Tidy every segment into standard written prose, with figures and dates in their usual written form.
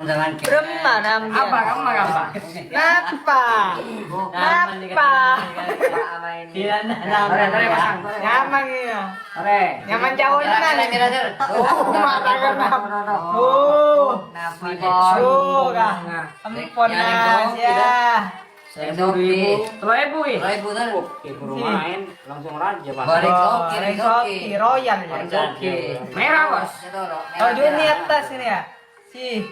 Beremana Apa kamu makan apa? Napa? Napa? Nyaman ya. Nyaman jauh kan? Matakan apa? Oh, suka. Empon aja. Saya 2.000. 3.000 kan? Main langsung raja Pak. Koki royal ya. Merah bos. Oh, ini atas ini ya. Si.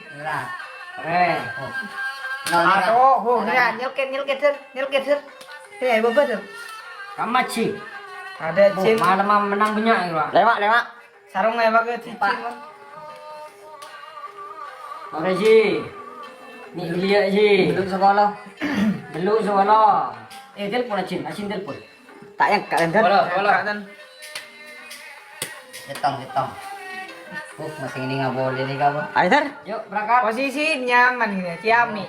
Aduh, ya nyelket sir. Eh, bapak tuh. Kamachi. Ada cin. Malam menang banyak ya Pak. Lewat. Sarung nggak pakai cicin. Oke Ji. Ni beli ya Ji. Belum sekolah. Telepon Acin telepon. Tak yang kalian kan? Bola. Hitam. Masih ini nggak boleh nih kamu. Ayo Sar. Yuk berangkat. Posisi nyaman ini, Ciami.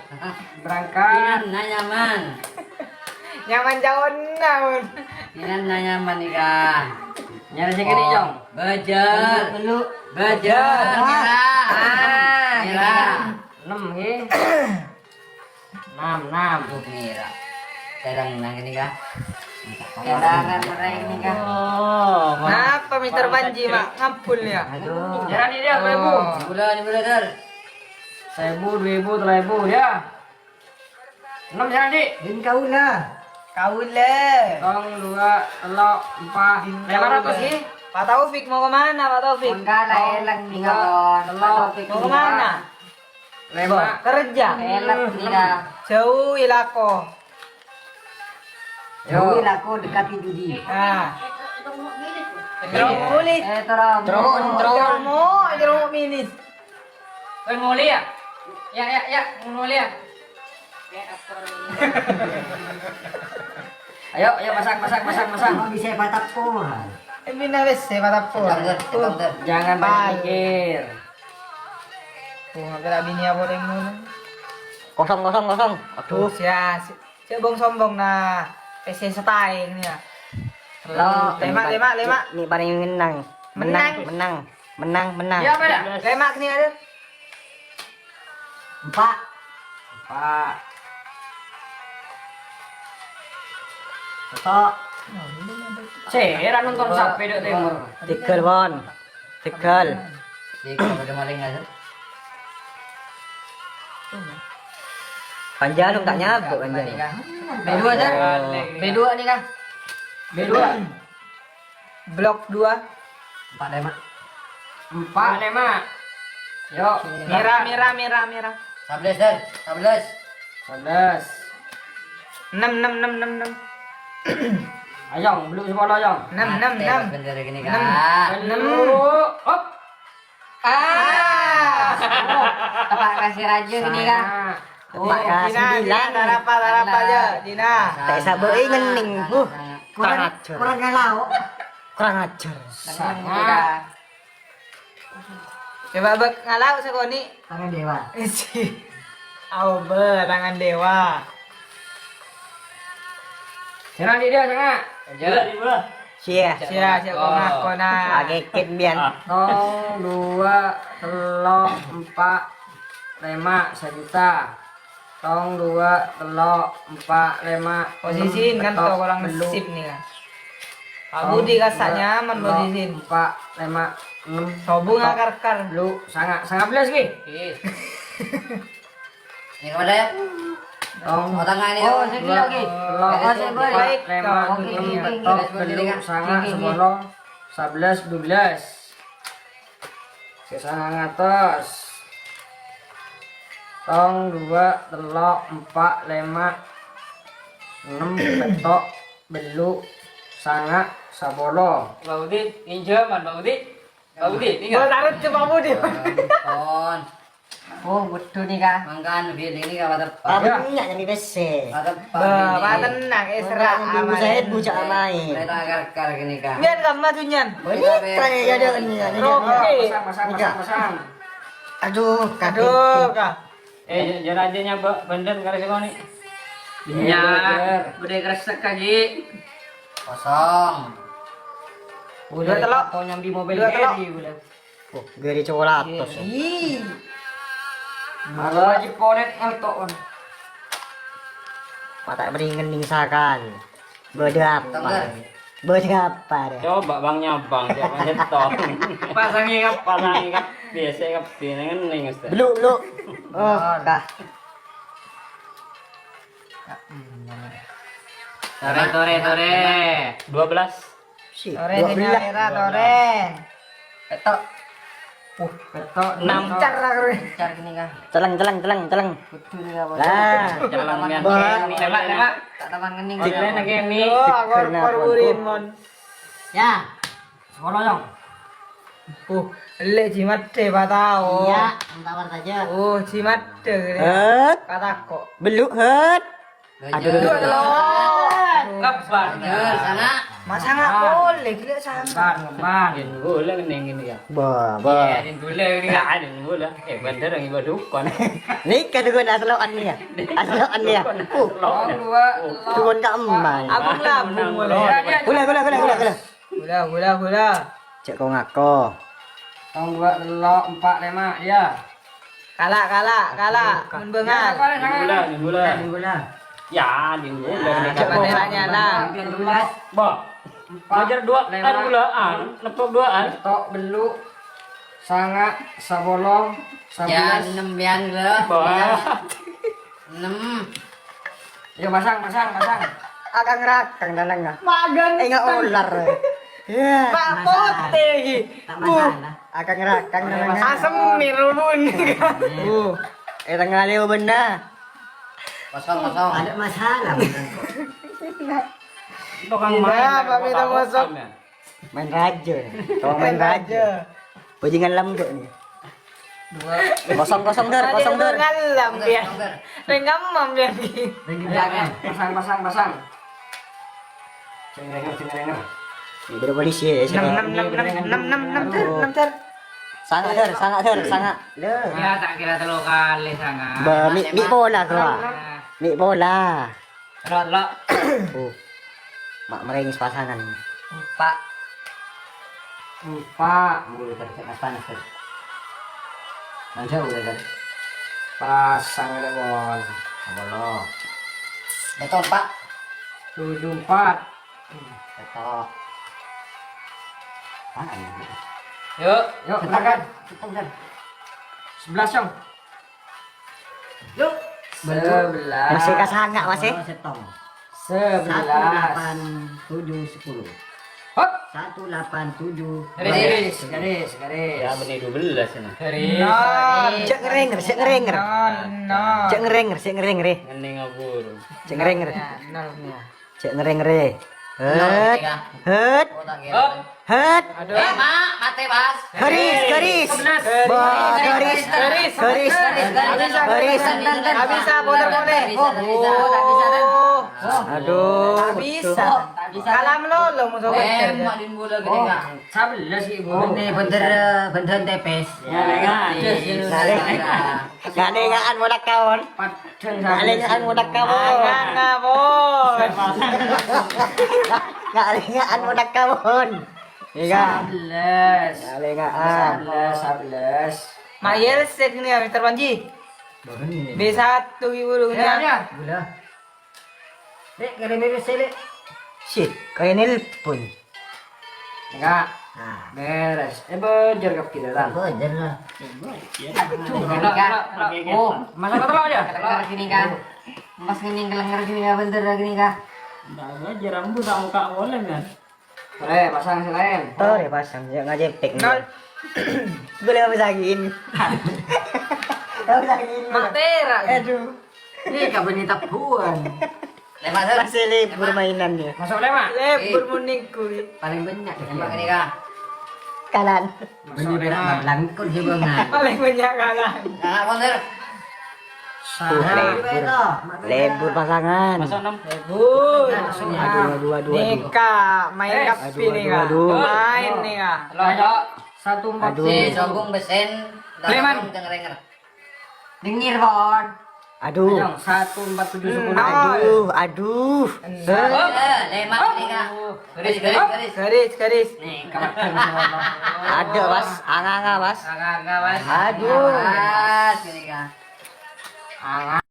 Berangkat. Nyaman. Nyaman jauh namun. Ini nyaman nih kan. Nyari segini Jong. Bejer. Bejer. Merah. 6 nggih. 6. Merah. Sedang nang ini kan. Kedaran merah ini kan. Oh, Kenapa Mister Panji mak ngampul ya? aduh. Jalan ini dia 2.000. Bulan ter. 1.000, 2.000, 3.000 ya. 6 jalan Dik. Din kau lah. Kau le. 1, 2, 3, 4. Lebar apa sih? Pak Taufik mau kemana Pak Taufik? Enggak elang nih kawan. Mau kemana? Lema. Kerja. Elang tidak. Jauh ilako. Jauh aku dekati judi. Nah. Kulit. Jeruk minis. Ngoli ya? Ya, ngoli ya. Ayo masak. Bisa patap pun. Bina wes saya patapur. Jangan banyak mikir. Kira bini apa yang nuna? Kosong. Aduh, si sombong nah. PC setai ini ya. Lo Lima. Nih paling menang. Ya apa dah? Lima ini ada. 4. Tok. Saya nonton sampai dek timur. Tikel bon. Tikel. Jadi kalau ada maling aja. Panjang tak nyabuk panjang. B2 aja. B2 nih kan. B2. Blok 2. 4 lema. 4 lema. Yuk. Merah. 11 dan 11. 11. 6. Ayong, belum sekolah Ayong. 6. Bener gini kan. 6. Hop. Tepat kasih raja gini kan. Mak Dina, darapa aja, Dina. Tak sabar ngening. Kurang galau. Kurang ajar. Sangat. Coba bek ngalau sekoni. Tangan dewa. Tangan dewa. Jangan dia sangat. Sia. Siapa kona. Agak bian. 0, 2, 3, 4, 5, 1 juta. 0, 2, 3, 4, 5. Posisiin kan tuh orang sip nih kan. Pak Budi kasaknya nyaman posisiin. 4, 5, 6. Sobung akar-akar. Lu sangat belas ki. Ini ada ya. Oh, tengah ini. Oh, sini lagi. Baik. Sangat 10, 11, 12. Sangat atas. 0, 2, 3, 4, 5, 6 petok belu sangat 10. Pak Budi, pinjaman Pak Budi. Pak Budi, Gua taruh ke Pak Budi. Oh, betul nih kak. Mangkan biar ini kak pada Banyak yang dibese. Bapak tenang, serah aman. Saya bujak main. Kita akar gini kak. Biar kamu tunyan. Ini tanya ada ini. Pasang. Aduh, Aduh, Kak. Jangan aja nyabak benden kali sini. Iya, udah kresek kaji. Kosong. Udah telok. Atau nyambi mobil Dua telok. Edi udah. Gede coklat. Ih. Malah wajib ponet ngeltok. Mata beringin ningsakan. Berapa? Berapa? Coba bang nyabang, siapa nyetok. Pasangi kap. Pasangi kan biasa kan binangan ning Ustaz. Belum. Oh, kah. Tore. 12. Si. Tore nya era tore. Ketok. Ketok 6. Cara kau. Car gini kah? Telang. Betul ya, Bos. Lah. Jalan yang Bah. Tembak. Tak taman kening. Jalan lagi ini. Oh, aku perburin mon. Ya. Sekolah dong. Le jimat deh patao. Ya, tawar saja. Oh, jimat deh. Kata kok. Beluk het. Aduh. Lebar. Sana. Masa nggak boleh gila sama. Ngeban. Yen gula ning ini ya. Bah. Yen gula ini enggak ada gula. Bener yang ibu dukun. Ni kadukun asloan ni ya. Asloan ni ya. Tukun ka emang. Abang labung boleh. Gula. Cek kau ngako. Tong 2 delok 4 5 ya. Kalah. Menbengal. Gula. Ya, di gula. Coba tanya lah. Bah. Ajar 2 gulaan, nepok 2an. Tok beluk. Sangat sabolong. Ya 11. 6 biang le. Bah. 6. Yo pasang. Akang rakang dalangnya. Magang. Enggak ular. Ya. Pak pote lagi. Akang rakang dalangnya. Asem mirulun. Tengah leo benda. Kosong. Ada masalah. Tukang Tidak, main. Pak Mita masuk. Main raja. Kau main raja. Bajingan lembut ni. Kosong der. Ngalam dia. Renggam mam dia. Pasang. Cengerenger. Berapa polisi ya? 6 ter. Sangat der. Ya tak kira 3 kali sangat. Mi bola keluar. Mi bola. Delok. Mak merengis pasangan. 4. Boleh tercekat panas kan. Manja udah kan. Pasang ada bos. Boleh. Betul, Pak. 74. Ketok. Yuk, silakan. 11 Yong. Yuk. 11. Masih kasangak masih. 11. 7 10. Hop. 187. Garis. Ya benih 12 ini. Garis. Cek ngerenger. Cek ngerenger. Ngening ngabur. Cek ngerenger. Nolnya. Cek ngerenger. Het. Het. Mak, mate, Mas. Garis. Bah, garis. Bisa putar boleh. Aduh. Bisa. Kalam lo musuh kecil. Mak din bola gini kah? 11 Ibu. Bener tepes. Ya lengan. Galengan modak kawan. Galengan modak kawan. Enggak, Bos. Galengan modak kawan. Iya. 11. Galengan. 11. Mayel set ini Mr. Panji. B1 ibu-ibunya. Gula. Dek, kare sele. Shit, kayak nelpon. Enggak. Nah, Beres. Bejer kap kita kan. bener lah. Oh, masa kata lo aja. Kelengar gini kah? Mas gini kelengar gini kah? Bentar gini kah? Dah aja rambut tak muka boleh kan. Boleh pasang selain. Tuh deh pasang, jangan ngajepek. Nol. Boleh apa sakin? Apa sakin? Matera. Aduh. Ini kapan ini tapuan? Lepas ter. Masih libur mainannya. Masuk lema. Lebur munikku. Paling banyak. Tembak gini kah? Kanan. Masuk lema. Langkun hibangan. Paling banyak kalah. Nah, konser. Lebur pasangan. Masuk 6. Lebur. Dua. Nikah, main kapi nih kak. aduh. Main nih kak. Lo 140. Aduh. Si Songgung besen. Leman. Denger. Dengir, Bon. Aduh. 147 10. Aduh. Leman gini kah? Garis. Garis. Nih, kamarkan semua. Ada, Mas. Anga, Mas. Agak-agak mas. Aduh. Mas gini kah? Ah,